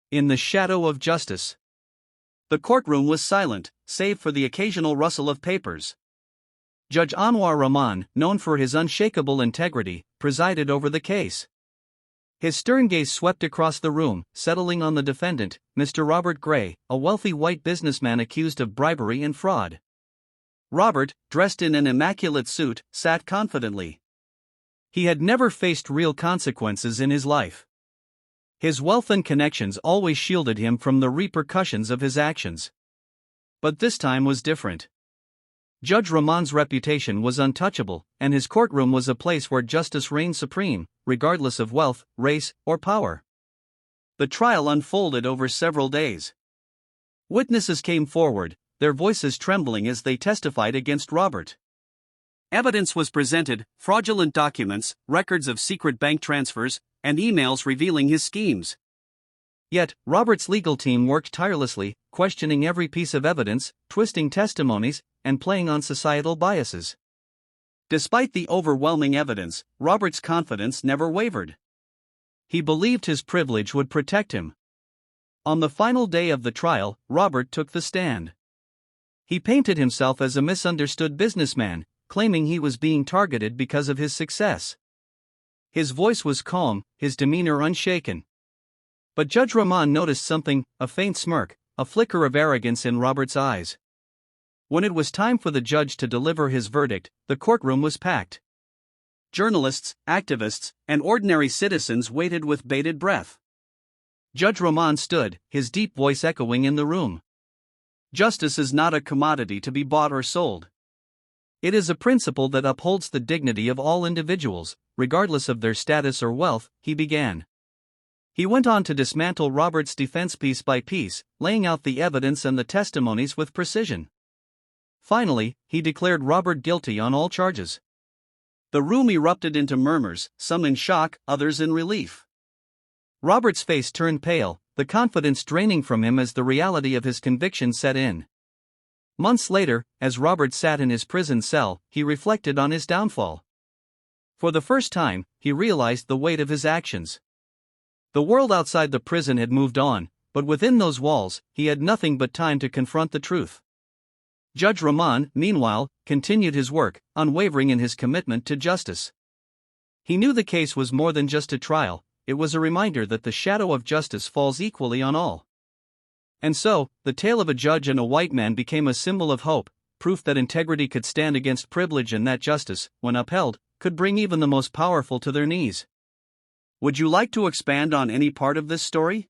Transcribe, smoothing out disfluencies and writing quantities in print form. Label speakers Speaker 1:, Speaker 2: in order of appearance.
Speaker 1: In the shadow of justice. The courtroom was silent, save for the occasional rustle of papers. Judge Anwar Rahman, known for his unshakable integrity, presided over the case. His stern gaze swept across the room, settling on the defendant, Mr. Robert Gray, a wealthy white businessman accused of bribery and fraud. Robert, dressed in an immaculate suit, sat confidently. He had never faced real consequences in his life. His wealth and connections always shielded him from the repercussions of his actions. But this time was different. Judge Rahman's reputation was untouchable, and his courtroom was a place where justice reigned supreme, regardless of wealth, race, or power. The trial unfolded over several days. Witnesses came forward, their voices trembling as they testified against Robert. Evidence was presented: fraudulent documents, records of secret bank transfers, and emails revealing his schemes. Yet, Robert's legal team worked tirelessly, questioning every piece of evidence, twisting testimonies, and playing on societal biases. Despite the overwhelming evidence, Robert's confidence never wavered. He believed his privilege would protect him. On the final day of the trial, Robert took the stand. He painted himself as a misunderstood businessman, claiming he was being targeted because of his success. His voice was calm, his demeanor unshaken. But Judge Rahman noticed something: a faint smirk, a flicker of arrogance in Robert's eyes. When it was time for the judge to deliver his verdict, the courtroom was packed. Journalists, activists, and ordinary citizens waited with bated breath. Judge Rahman stood, his deep voice echoing in the room. Justice is not a commodity to be bought or sold. It is a principle that upholds the dignity of all individuals, regardless of their status or wealth, he began. He went on to dismantle Robert's defense piece by piece, laying out the evidence and the testimonies with precision. Finally, he declared Robert guilty on all charges. The room erupted into murmurs, some in shock, others in relief. Robert's face turned pale, the confidence draining from him as the reality of his conviction set in. Months later, as Robert sat in his prison cell, he reflected on his downfall. For the first time, he realized the weight of his actions. The world outside the prison had moved on, but within those walls, he had nothing but time to confront the truth. Judge Rahman, meanwhile, continued his work, unwavering in his commitment to justice. He knew the case was more than just a trial; it was a reminder that the shadow of justice falls equally on all. And so, the tale of a judge and a white man became a symbol of hope, proof that integrity could stand against privilege and that justice, when upheld, could bring even the most powerful to their knees. Would you like to expand on any part of this story?